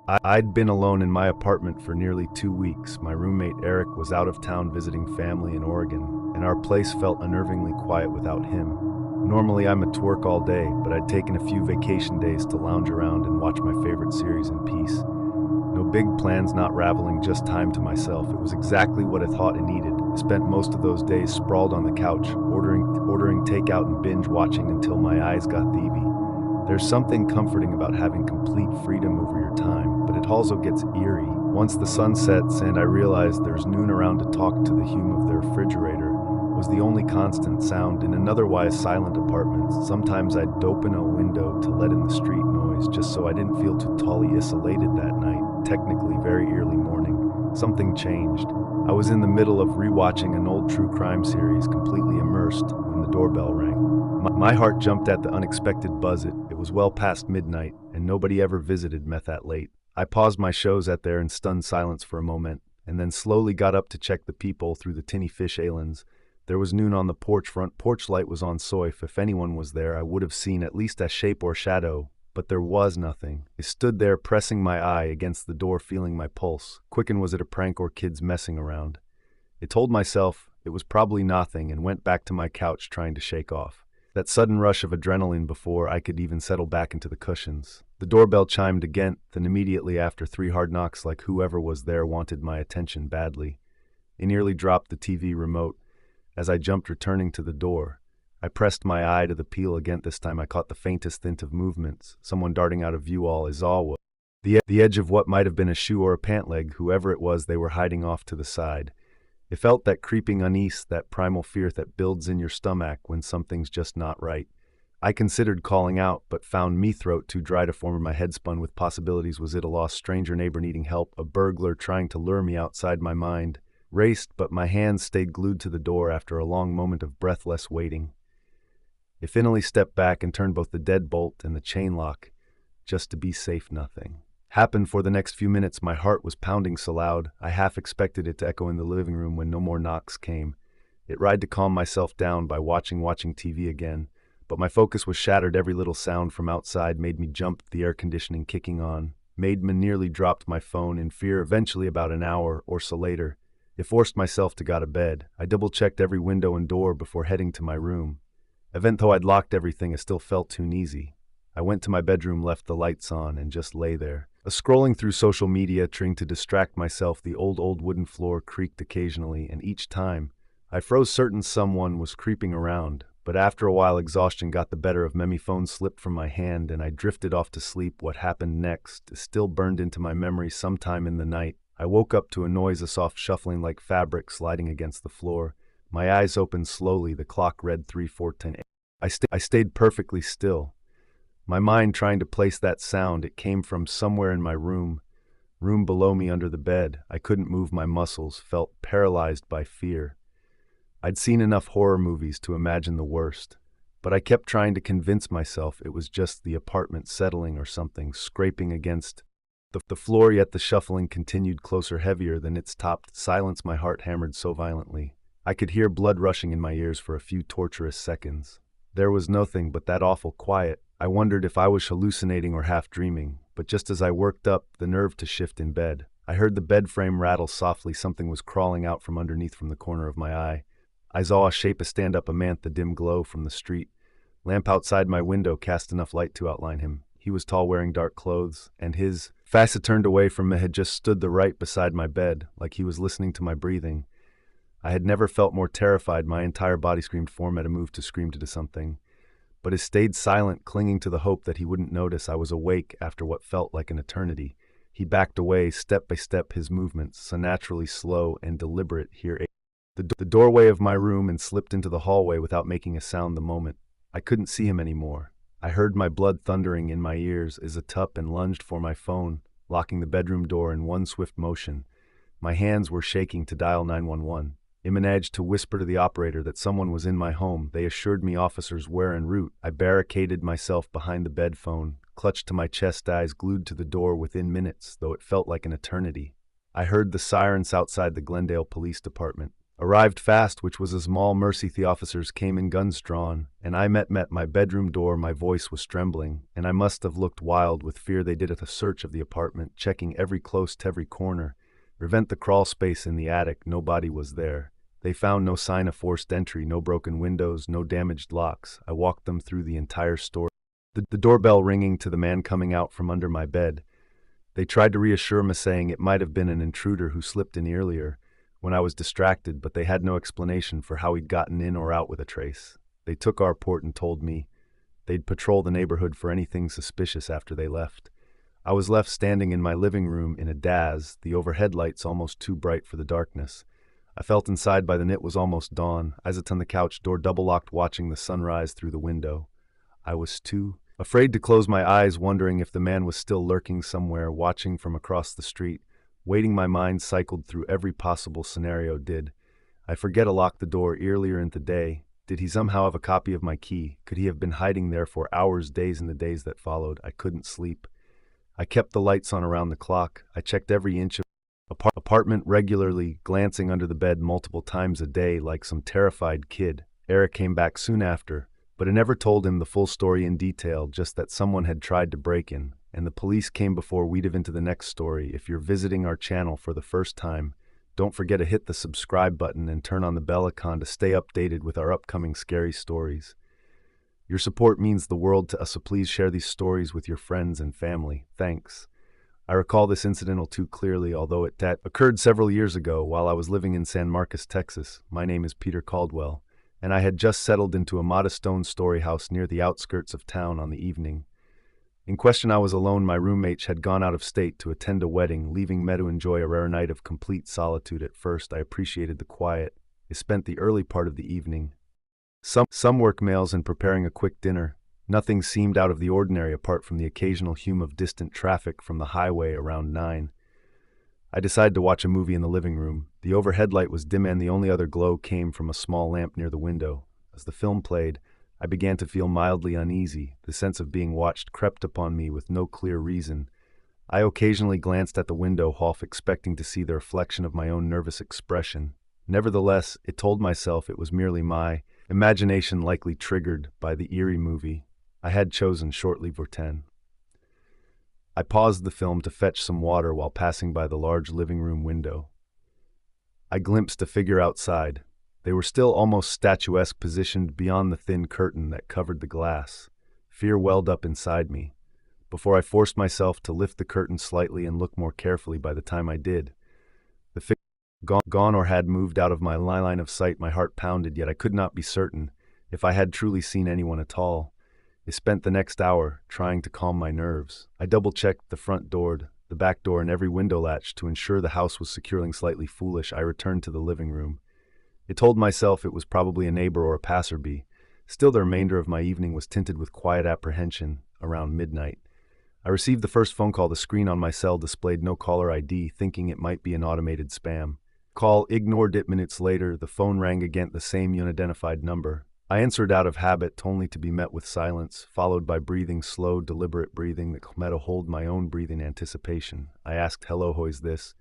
I'd been alone in my apartment for nearly 2 weeks. My roommate Eric was out of town visiting family in Oregon, and our place felt unnervingly quiet without him. Normally I'm at work all day, but I'd taken a few vacation days to lounge around and watch my favorite series in peace. No big plans, not raveling, just time to myself. It was exactly what I thought I needed. I spent most of those days sprawled on the couch, ordering takeout and binge watching until my eyes got thievy. There's something comforting about having complete freedom over your time, but it also gets eerie. Once the sun sets and I realized there's noon around to talk to the hum of the refrigerator was the only constant sound in an otherwise silent apartment. Sometimes I'd open a window to let in the street noise just so I didn't feel totally isolated that night. Technically very early morning. Something changed. I was in the middle of rewatching an old true crime series, completely immersed, when the doorbell rang. My heart jumped at the unexpected buzz. It was well past midnight, and nobody ever visited meth that late. I paused my shows at there in stunned silence for a moment, and then slowly got up to check the peephole through the tinny fish islands. There was noon on the front porch light was on, so if anyone was there, I would have seen at least a shape or shadow, but there was nothing. I stood there, pressing my eye against the door, feeling my pulse. Quicken, was it a prank or kids messing around? I told myself it was probably nothing and went back to my couch trying to shake off that sudden rush of adrenaline before I could even settle back into the cushions. The doorbell chimed again, then immediately after 3 hard knocks, like whoever was there wanted my attention badly. I nearly dropped the TV remote as I jumped, returning to the door. I pressed my eye to the peel again. This time I caught the faintest hint of movements, someone darting out of view. All I saw was the edge of what might have been a shoe or a pant leg. Whoever it was, they were hiding off to the side. It felt that creeping unease, that primal fear that builds in your stomach when something's just not right. I considered calling out, but found me throat too dry to form. My head spun with possibilities. Was it a lost stranger neighbor needing help? A burglar trying to lure me outside? My mind raced, but my hands stayed glued to the door after a long moment of breathless waiting. I finally stepped back and turned both the deadbolt and the chain lock, just to be safe. Nothing happened for the next few minutes. My heart was pounding so loud, I half expected it to echo in the living room when no more knocks came. I tried to calm myself down by watching TV again, but my focus was shattered. Every little sound from outside made me jump, the air conditioning kicking on. Made me nearly dropped my phone in fear. Eventually, about an hour or so later, I forced myself to go to bed. I double-checked every window and door before heading to my room. Even though I'd locked everything, I still felt too uneasy. I went to my bedroom, left the lights on, and just lay there. Scrolling through social media, trying to distract myself. The old wooden floor creaked occasionally, and each time, I froze, certain someone was creeping around. But after a while, exhaustion got the better of me. My phone slipped from my hand, and I drifted off to sleep. What happened next is still burned into my memory. Sometime in the night, I woke up to a noise, a soft shuffling like fabric sliding against the floor. My eyes opened slowly. The clock read 3:14. I stayed perfectly still, my mind trying to place that sound. It came from somewhere in my room below me under the bed. I couldn't move my muscles, felt paralyzed by fear. I'd seen enough horror movies to imagine the worst, but I kept trying to convince myself it was just the apartment settling or something scraping against the floor. Yet the shuffling continued closer, heavier than its topped silence. My heart hammered so violently I could hear blood rushing in my ears for a few torturous seconds. There was nothing but that awful quiet. I wondered if I was hallucinating or half dreaming, but just as I worked up the nerve to shift in bed, I heard the bed frame rattle softly. Something was crawling out from underneath. From the corner of my eye, I saw a shape, a stand up, a man. The dim glow from the street lamp outside my window cast enough light to outline him. He was tall, wearing dark clothes, and his face turned away from me had just stood right beside my bed, like he was listening to my breathing. I had never felt more terrified. My entire body screamed for him. At a move to scream to do something, but he stayed silent, clinging to the hope that he wouldn't notice I was awake after what felt like an eternity. He backed away, step by step, his movements so naturally slow and deliberate. Here, the doorway of my room, and slipped into the hallway without making a sound. The moment I couldn't see him anymore, I heard my blood thundering in my ears as I up and lunged for my phone, locking the bedroom door in one swift motion. My hands were shaking to dial 911. I managed to whisper to the operator that someone was in my home. They assured me officers were en route. I barricaded myself behind the bed phone, clutched to my chest, eyes glued to the door. Within minutes, though it felt like an eternity, I heard the sirens outside the Glendale Police Department. Arrived fast, which was a small mercy. The officers came in, guns drawn, and I met my bedroom door. My voice was trembling, and I must have looked wild with fear. They did a search of the apartment, checking every close to every corner. Prevent the crawl space in the attic. Nobody was there. They found no sign of forced entry, no broken windows, no damaged locks. I walked them through the entire store. The doorbell ringing to the man coming out from under my bed. They tried to reassure me, saying it might have been an intruder who slipped in earlier when I was distracted, but they had no explanation for how he'd gotten in or out with a trace. They took our report and told me they'd patrol the neighborhood for anything suspicious after they left. I was left standing in my living room in a daze, the overhead lights almost too bright for the darkness. I felt inside by then it was almost dawn. I sat on the couch, door double-locked, watching the sunrise through the window. I was too afraid to close my eyes, wondering if the man was still lurking somewhere, watching from across the street. Waiting, my mind cycled through every possible scenario. Did I forget to lock the door earlier in the day? Did he somehow have a copy of my key? Could he have been hiding there for hours, days, and the days that followed? I couldn't sleep. I kept the lights on around the clock. I checked every inch of the apartment regularly, glancing under the bed multiple times a day like some terrified kid. Eric came back soon after, but I never told him the full story in detail, just that someone had tried to break in. And the police came before we dive into the next story. If you're visiting our channel for the first time, don't forget to hit the subscribe button and turn on the bell icon to stay updated with our upcoming scary stories. Your support means the world to us, so please share these stories with your friends and family. Thanks. I recall this incident all too clearly, although it occurred several years ago while I was living in San Marcos, Texas. My name is Peter Caldwell, and I had just settled into a modest stone-story house near the outskirts of town. On the evening in question, I was alone. My roommates had gone out of state to attend a wedding, leaving me to enjoy a rare night of complete solitude. At first, I appreciated the quiet. I spent the early part of the evening some work mails and preparing a quick dinner. Nothing seemed out of the ordinary apart from the occasional hum of distant traffic from the highway around 9. I decided to watch a movie in the living room. The overhead light was dim and the only other glow came from a small lamp near the window. As the film played, I began to feel mildly uneasy. The sense of being watched crept upon me with no clear reason. I occasionally glanced at the window, half expecting to see the reflection of my own nervous expression. Nevertheless, it told myself it was merely my imagination, likely triggered by the eerie movie I had chosen shortly before 10. I paused the film to fetch some water while passing by the large living room window. I glimpsed a figure outside. They were still almost statuesque, positioned beyond the thin curtain that covered the glass. Fear welled up inside me. Before I forced myself to lift the curtain slightly and look more carefully, by the time I did, the figure gone or had moved out of my line of sight. My heart pounded, yet I could not be certain if I had truly seen anyone at all. I spent the next hour trying to calm my nerves. I double-checked the front door, the back door, and every window latch to ensure the house was securing. Slightly foolish, I returned to the living room. I told myself it was probably a neighbor or a passerby. Still, the remainder of my evening was tinted with quiet apprehension. Around midnight, I received the first phone call. The screen on my cell displayed no caller ID, thinking it might be an automated spam call. Ignored it. Minutes later, the phone rang again, the same unidentified number. I answered out of habit, only to be met with silence, followed by breathing, slow, deliberate breathing that met a hold my own breathing anticipation. I asked, "Hello, who is this?"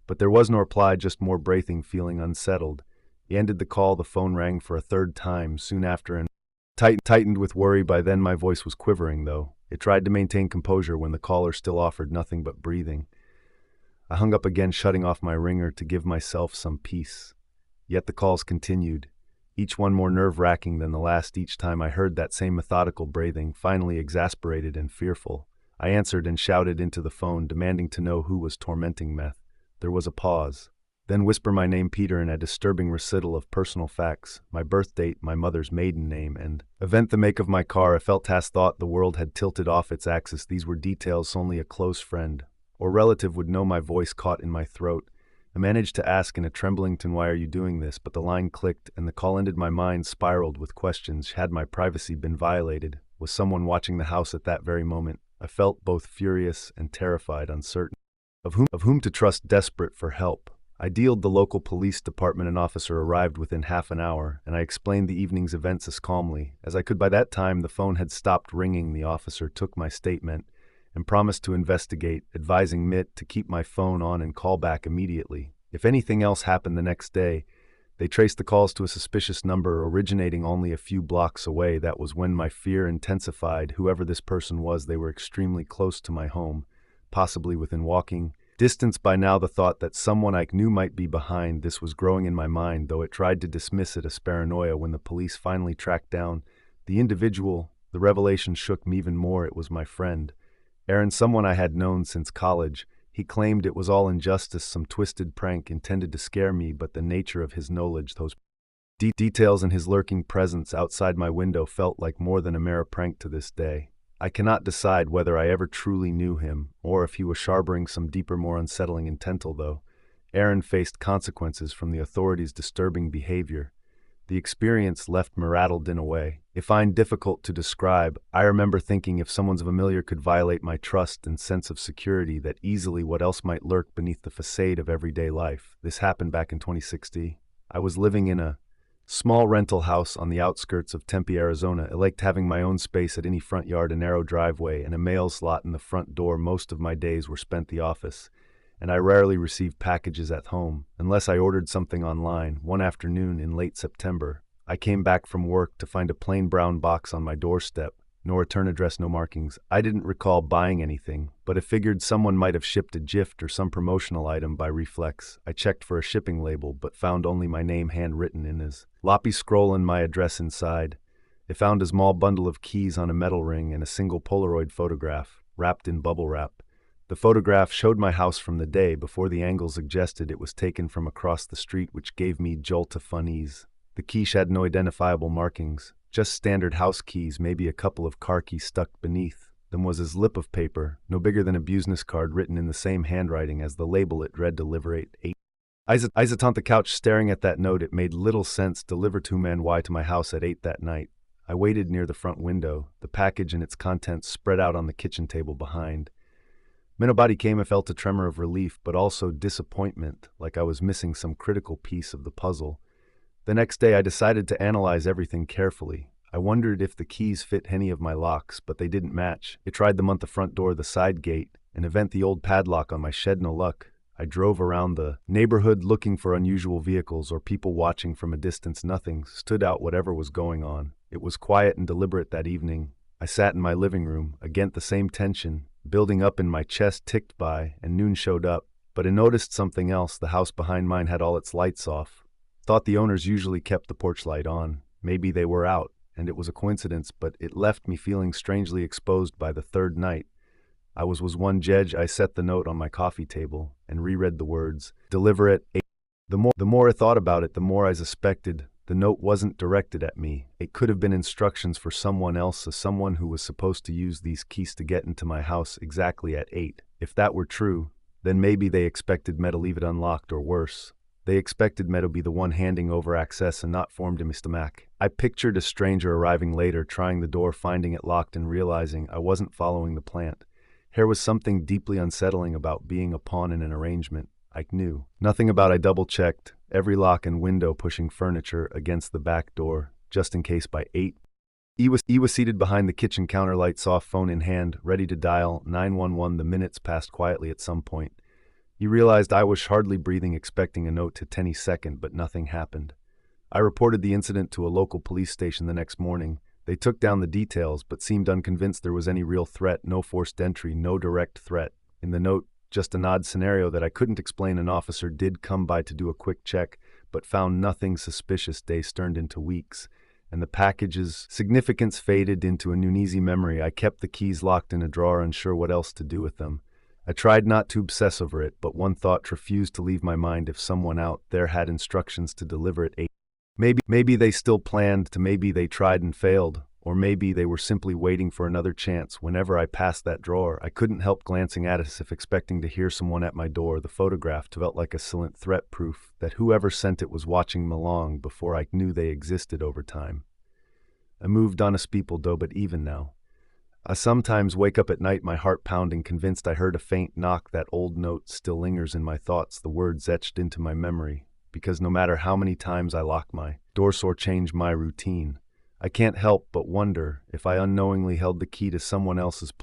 But there was no reply, just more breathing. Feeling unsettled, he ended the call. The phone rang for a third time soon after and tightened with worry. By then my voice was quivering, though. It tried to maintain composure when the caller still offered nothing but breathing. I hung up again, shutting off my ringer to give myself some peace. Yet the calls continued, each one more nerve-wracking than the last. Each time I heard that same methodical breathing. Finally, exasperated and fearful, I answered and shouted into the phone, demanding to know who was tormenting me. There was a pause. Then whisper my name, Peter, and a disturbing recital of personal facts, my birth date, my mother's maiden name, and event the make of my car. I felt thought the world had tilted off its axis. These were details only a close friend or relative would know. My voice caught in my throat. I managed to ask in a trembling tone, "Why are you doing this?" But the line clicked and the call ended. My mind spiraled with questions. Had my privacy been violated? Was someone watching the house at that very moment? I felt both furious and terrified, uncertain of whom to trust, desperate for help. I dialed the local police department. An officer arrived within half an hour, and I explained the evening's events as calmly as I could. By that time, the phone had stopped ringing. The officer took my statement and promised to investigate, advising me to keep my phone on and call back immediately. If anything else happened the next day, They traced the calls to a suspicious number originating only a few blocks away. That was when my fear intensified. Whoever this person was, they were extremely close to my home, possibly within walking distance. By now, the thought that someone I knew might be behind this was growing in my mind, though it tried to dismiss it as paranoia. When the police finally tracked down the individual, the revelation shook me even more. It was my friend, Aaron, someone I had known since college. He claimed it was all injustice, some twisted prank intended to scare me, but the nature of his knowledge, those details and his lurking presence outside my window felt like more than a mere prank to this day. I cannot decide whether I ever truly knew him, or if he was harboring some deeper, more unsettling intent, though Aaron faced consequences from the authorities' disturbing behavior. The experience left me rattled in a way I find difficult to describe. I remember thinking if someone familiar could violate my trust and sense of security that easily, what else might lurk beneath the facade of everyday life? This happened back in 2016. I was living in a small rental house on the outskirts of Tempe, Arizona. I liked having my own space at any front yard, a narrow driveway, and a mail slot in the front door. Most of my days were spent at the office, and I rarely received packages at home, unless I ordered something online. One afternoon in late September, I came back from work to find a plain brown box on my doorstep. No return address, no markings. I didn't recall buying anything, but I figured someone might have shipped a gift or some promotional item by reflex. I checked for a shipping label, but found only my name handwritten in his loppy scroll and my address inside. I found a small bundle of keys on a metal ring and a single Polaroid photograph, wrapped in bubble wrap. The photograph showed my house from the day before. The angle suggested it was taken from across the street, which gave me jolt of unease. The keys had no identifiable markings, just standard house keys, maybe a couple of car keys stuck beneath. Them was a slip of paper, no bigger than a business card, written in the same handwriting as the label. It read, "Deliver 8." I sat on the couch staring at that note. It made little sense. Deliver to man why to my house at 8 that night. I waited near the front window, the package and its contents spread out on the kitchen table behind. When nobody came, I felt a tremor of relief, but also disappointment, like I was missing some critical piece of the puzzle. The next day, I decided to analyze everything carefully. I wondered if the keys fit any of my locks, but they didn't match. I tried them on the front door, the side gate, and even the old padlock on my shed. No luck. I drove around the neighborhood looking for unusual vehicles or people watching from a distance. Nothing stood out, whatever was going on. It was quiet and deliberate that evening. I sat in my living room, again the same tension building up in my chest. Ticked by, and noon showed up. But I noticed something else. The house behind mine had all its lights off. Thought the owners usually kept the porch light on. Maybe they were out, and it was a coincidence, but it left me feeling strangely exposed. By the third night, I was one judge. I set the note on my coffee table and reread the words, "Deliver it 8." The more I thought about it, the more I suspected the note wasn't directed at me. It could have been instructions for someone else, someone who was supposed to use these keys to get into my house exactly at 8. If that were true, then maybe they expected me to leave it unlocked, or worse, they expected me to be the one handing over access and not formed in my stomach. I pictured a stranger arriving later, trying the door, finding it locked, and realizing I wasn't following the plan. There was something deeply unsettling about being a pawn in an arrangement I knew nothing about. I double-checked every lock and window, pushing furniture against the back door, just in case. By 8, he was seated behind the kitchen counter, lights off, phone in hand, ready to dial 911. The minutes passed quietly. At some point, he realized I was hardly breathing, expecting a note to any second, but nothing happened. I reported the incident to a local police station the next morning. They took down the details, but seemed unconvinced there was any real threat. No forced entry, no direct threat. In the note, just an odd scenario that I couldn't explain. An officer did come by to do a quick check, but found nothing suspicious. Days turned into weeks, and the package's significance faded into an uneasy memory. I kept the keys locked in a drawer, unsure what else to do with them. I tried not to obsess over it, but one thought refused to leave my mind. If someone out there had instructions to deliver at 8, maybe they still planned to. Maybe they tried and failed, or maybe they were simply waiting for another chance. Whenever I passed that drawer, I couldn't help glancing at it, as if expecting to hear someone at my door. The photograph felt like a silent threat, proof that whoever sent it was watching me long before I knew they existed. Over time, I moved on as people do, but even now, I sometimes wake up at night, my heart pounding, convinced I heard a faint knock. That old note still lingers in my thoughts, the words etched into my memory, because no matter how many times I lock my doors or change my routine, I can't help but wonder if I unknowingly held the key to someone else's plan.